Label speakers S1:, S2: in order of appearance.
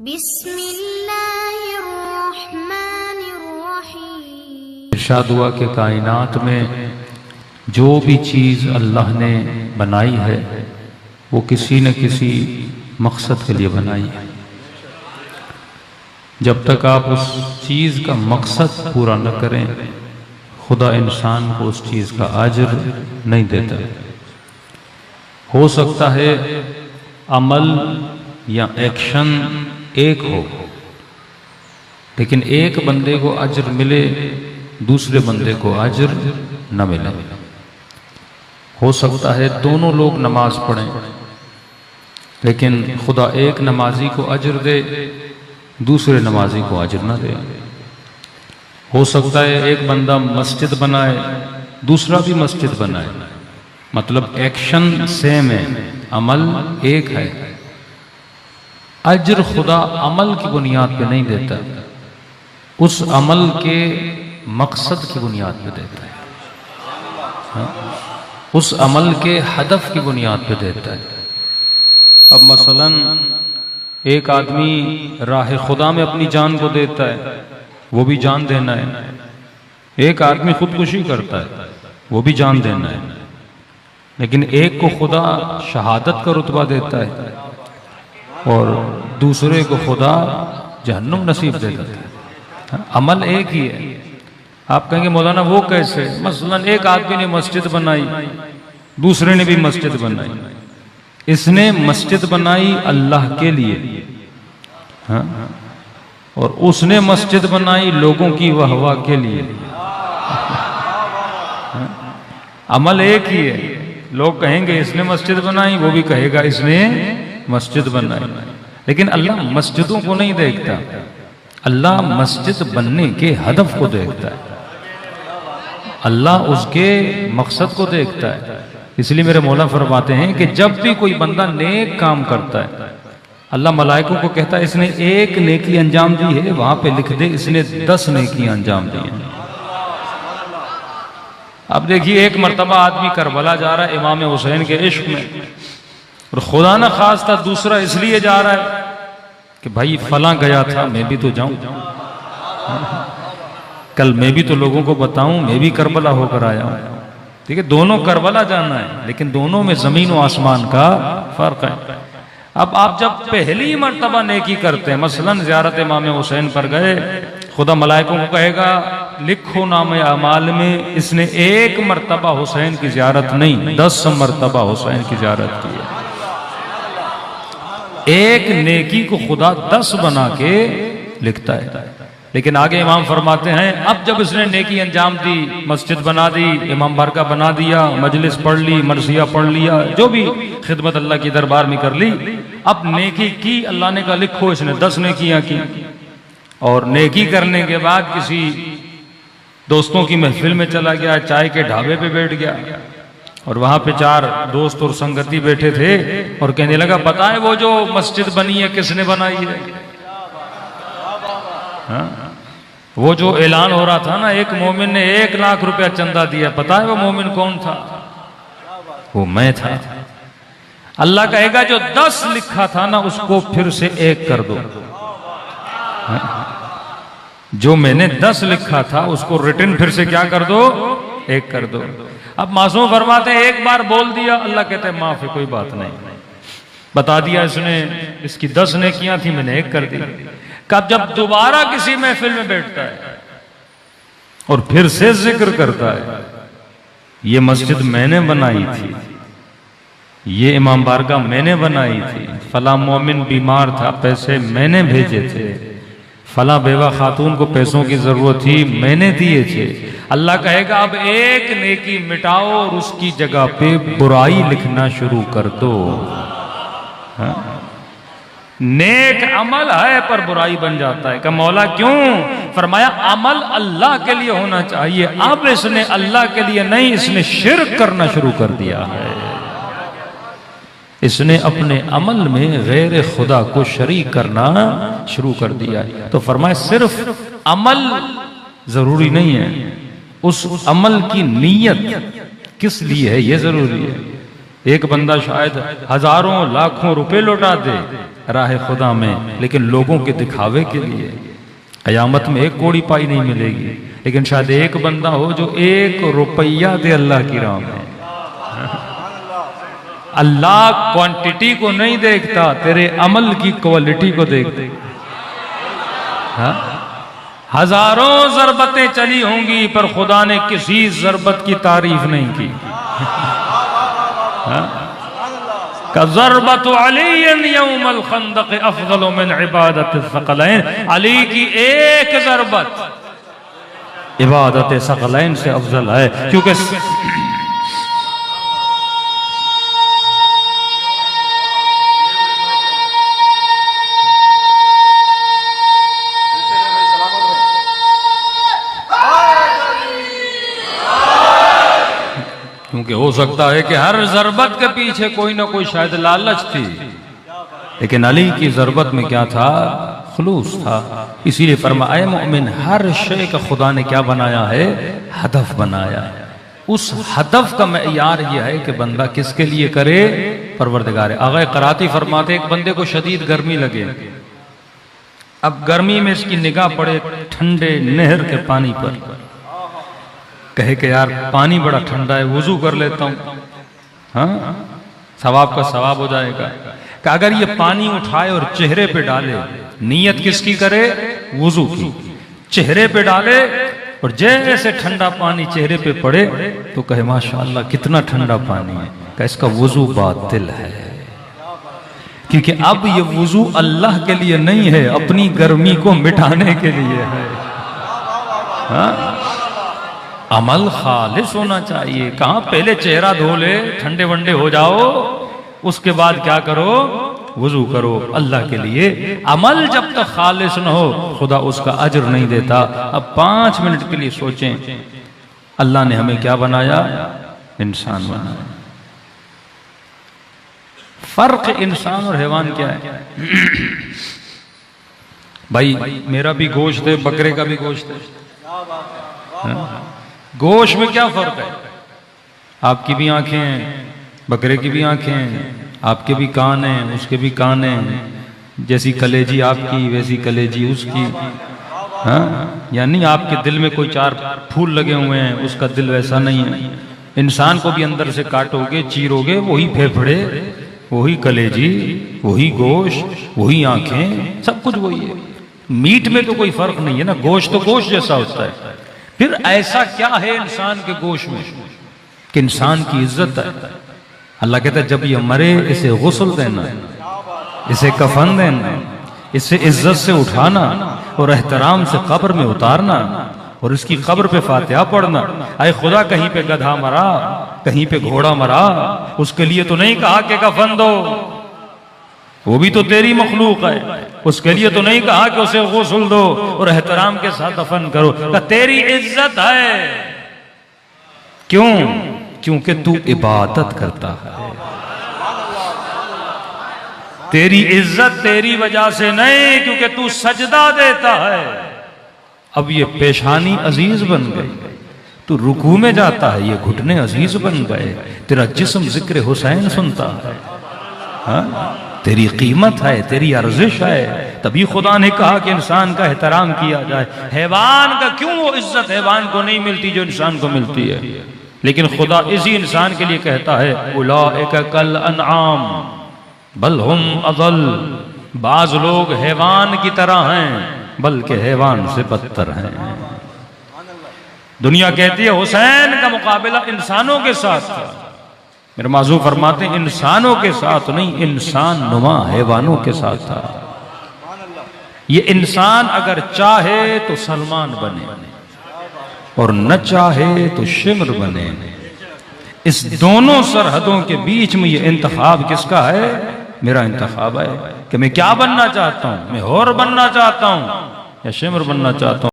S1: बिस्मिल्लाहिर्रहमानिर्रहीम। इरशाद हुआ कि कायनात में जो भी चीज़ अल्लाह ने बनाई है वो किसी न किसी मकसद के लिए बनाई है। जब तक आप उस चीज़ का मकसद पूरा न करें खुदा इंसान को उस चीज़ का अजर नहीं देता। हो सकता है अमल या एक्शन एक हो, लेकिन एक बंदे को अजर मिले, दूसरे बंदे को अजर न मिले। हो सकता है दोनों लोग नमाज पढ़ें, लेकिन खुदा एक नमाजी को अजर दे, दूसरे नमाजी को अजर न दे। हो सकता है एक बंदा मस्जिद बनाए, दूसरा भी मस्जिद बनाए, मतलब एक्शन सेम है, अमल एक है। अजर खुदा अमल की बुनियाद पे नहीं देता, उस अमल के मकसद की बुनियाद पे देता है, उस अमल के हदफ की बुनियाद पे देता है। अब मसलन एक आदमी राह खुदा में अपनी जान को देता है, वो भी जान देना है। एक आदमी खुदकुशी करता है, वो भी जान देना है। लेकिन एक को खुदा शहादत का रुतबा देता है और दूसरे को खुदा जहन्नुम नसीब दे देता है। अमल एक ही है। आप कहेंगे मौलाना वो कैसे? मसलन एक आदमी ने मस्जिद बनाई, दूसरे ने भी मस्जिद बनाई। इसने मस्जिद बनाई अल्लाह के लिए, हाँ? और उसने मस्जिद बनाई लोगों की वाहवाह के लिए। हाँ? अमल एक ही है। लोग कहेंगे इसने मस्जिद बनाई, वो भी कहेगा इसने मस्जिद बनाई। लेकिन अल्लाह मस्जिदों को नहीं देखता, अल्लाह मस्जिद बनने के हदफ को देखता है, अल्लाह उसके मकसद को देखता है। इसलिए मेरे मौला फरमाते हैं कि जब भी कोई बंदा नेक काम करता है, अल्लाह मलाइकों को कहता है इसने एक नेकी अंजाम दी है, वहां पे लिख दे इसने 10 नेकियां अंजाम दी हैं। अब देखिए एक मर्तबा आदमी करबला जा रहा है इमाम हुसैन के इश्क में, और खुदा न खास्ता दूसरा इसलिए जा रहा है कि भाई फला गया था, मैं भी तो जाऊं, कल मैं भी तो लोगों को बताऊं मैं भी करबला होकर आया हूं। ठीक है, दोनों करबला जाना है, लेकिन दोनों में जमीन और आसमान का फर्क है। अब आप जब पहली मर्तबा नेकी करते हैं, मसलन ज़ियारत इमाम हुसैन पर गए, खुदा मलाइकों को कहेगा लिखो नाम अमाल में इसने एक मर्तबा हुसैन की ज़ियारत नहीं 10 मर्तबा हुसैन की ज़ियारत की है। एक नेकी को खुदा 10 बना के लिखता है। लेकिन आगे इमाम फरमाते हैं अब जब इसने नेकी अंजाम दी, मस्जिद बना दी, इमाम बारका बना दिया, मजलिस पढ़ ली, मरसिया पढ़ लिया, जो भी खिदमत अल्लाह की दरबार में कर ली, अब नेकी की, अल्लाह ने कहा लिखो इसने 10 नेकियां की। और नेकी करने के बाद किसी दोस्तों की महफिल में चला गया, चाय के ढाबे पे बैठ गया, और वहां पे 4 दोस्त और संगति बैठे थे, और कहने लगा पता है वो जो मस्जिद बनी है किसने बनाई है? हाँ? वो जो ऐलान हो रहा था ना, एक मोमिन ने 1 लाख रुपया चंदा दिया, पता है वो मोमिन कौन था? वो मैं था। अल्लाह कहेगा जो 10 लिखा था ना उसको फिर से 1 कर दो। हाँ? जो मैंने 10 लिखा था उसको रिटर्न फिर से क्या कर दो? 1 कर दो। अब मासूम फरमाते हैं एक बार बोल दिया, अल्लाह कहते हैं माफ है, कोई बात नहीं, बता दिया इसने, इसकी 10 नेकियां थी, मैंने 1 कर दी। कब जब दोबारा किसी महफिल में बैठता है और फिर से जिक्र करता है ये मस्जिद मैंने बनाई थी, ये इमाम बारगाह मैंने बनाई थी, फला मोमिन बीमार था पैसे मैंने भेजे थे, फला बेवा खातून को पैसों की जरूरत थी मैंने दिए थे। अल्लाह कहेगा अब एक नेकी मिटाओ और उसकी जगह पे बुराई लिखना शुरू कर दो। हाँ? नेक अमल है पर बुराई बन जाता है। का मौला क्यों? फरमाया अमल अल्लाह के लिए होना चाहिए, अब इसने अल्लाह के लिए नहीं, इसने शिर्क करना शुरू कर दिया है। इसने अपने अमल में गैर खुदा को शरीक करना शुरू कर दिया है। तो फरमाया सिर्फ अमल जरूरी नहीं है, उस अमल की नीयत किस लिए है ये जरूरी है। एक बंदा शायद हजारों लाखों रुपए लौटा दे राह खुदा में, लेकिन लोगों के दिखावे के लिए कयामत में एक कौड़ी पाई नहीं मिलेगी। लेकिन शायद एक बंदा हो जो 1 रुपया दे अल्लाह की राह में। अल्लाह क्वांटिटी को नहीं देखता, तेरे अमल की क्वालिटी को देखते। हाँ? हजारों ज़रबतें चली होंगी पर खुदा ने किसी ज़रबत की तारीफ नहीं की। का ज़रबत अलीयन यौमल खंदक़ अफ़ज़ल मिन इबादत सक़लैन, अली की एक ज़रबत इबादत सक़लैन से अफजल है, क्योंकि क्योंकि हो सकता है कि हर ज़रबत के पीछे कोई ना कोई शायद लालच थी, लेकिन अली की ज़रबत में क्या था? खुलूस था। इसीलिए फरमाया मोमिन हर शे का खुदा ने क्या बनाया है? हदफ बनाया। उस हदफ का मेयार यह है कि बंदा किसके लिए करे? परवरदिगार। आगे कराती फरमाते एक बंदे को शदीद गर्मी लगे, अब गर्मी में इसकी निगाह पड़े ठंडे नहर के पानी पर, कहे कि यार पानी बड़ा ठंडा है, वुजू कर लेता हूं। हाँ, सवाब का सवाब हो जाएगा। कि अगर ये पानी उठाए और चेहरे पे डाले, नीयत किसकी करे? वुजू की। चेहरे पे डाले और जैसे ठंडा पानी चेहरे पे पड़े तो कहे माशाअल्लाह कितना ठंडा पानी है। कि इसका वुजू बातिल है, क्योंकि अब ये वुजू अल्लाह के लिए नहीं है, अपनी गर्मी को मिटाने के लिए है। हाँ? अमल खालिस होना चाहिए। कहां पहले चेहरा धो ले, ठंडे वंडे हो जाओ, उसके बाद क्या करो? वुजू करो अल्लाह के लिए। अमल जब तक खालिस न हो खुदा उसका अजर नहीं देता। अब 5 मिनट के लिए सोचें, अल्लाह ने हमें क्या बनाया? इंसान बनाया। फर्क इंसान और हैवान क्या है? भाई मेरा भी गोश्त है, बकरे का भी गोश्त है। गोश्त में क्या फर्क है? आपकी भी आंखें हैं, बकरे की भी आंखें हैं, आपके भी कान हैं, उसके भी कान हैं। जैसी कलेजी आपकी वैसी कलेजी उसकी। हाँ, यानी आपके दिल में कोई 4 फूल लगे हुए हैं, उसका दिल वैसा नहीं है। इंसान को भी अंदर से काटोगे, चीरोगे, वही फेफड़े, वही कलेजी, वही गोश्त, वही आंखें, सब कुछ वही है। मीट में तो कोई फर्क नहीं है ना, गोश्त तो गोश्त जैसा होता है। फिर ऐसा क्या है इंसान के गोश्त में कि इंसान की इज्जत है? अल्लाह कहता है जब ये मरे इसे गुस्ल देना, इसे कफन देना, इसे इज्जत से उठाना और एहतराम से कब्र में उतारना और इसकी कब्र पे फातिहा पढ़ना। अरे खुदा कहीं पे गधा मरा, कहीं पे घोड़ा मरा, उसके लिए तो नहीं कहा कि कफन दो, वो भी तो तेरी मखलूक है। उसके लिए तो नहीं कहा कि उसे गुस्ल दो और एहतराम के साथ दफन करो। तेरी इज्जत है। क्यों? क्योंकि तू इबादत करता है। तेरी इज्जत तेरी वजह से नहीं, क्योंकि तू सजदा देता है। अब ये पेशानी अजीज बन गई, तू रुकू में जाता है, ये घुटने अजीज बन गए, तेरा जिस्म जिक्र हुसैन सुनता है। हाँ? तेरी कीमत है, तेरी अर्जिश है। तभी खुदा ने कहा कि इंसान का एहतराम किया जाए। हैवान का क्यों वो इज्जत हैवान को नहीं मिलती जो इंसान को मिलती है? लेकिन खुदा इसी इंसान के लिए कहता है उलाइका कल अनआम बल हुम अज़ल। बाज लोग हैवान की तरह हैं, बल्कि हैवान से बदतर हैं। दुनिया कहती है हुसैन का मुकाबला इंसानों के साथ था। मेरे माजू फरमाते हैं इंसानों के साथ नहीं, इंसान नुमा हैवानों के साथ था। ये इंसान अगर चाहे तो सलमान बने और न चाहे तो शिमर बने। इस दोनों सरहदों के बीच में ये इंतखाब किसका है? मेरा इंतखाब है कि मैं क्या बनना चाहता हूं। मैं हौर बनना चाहता हूं या शिमर बनना चाहता हूं।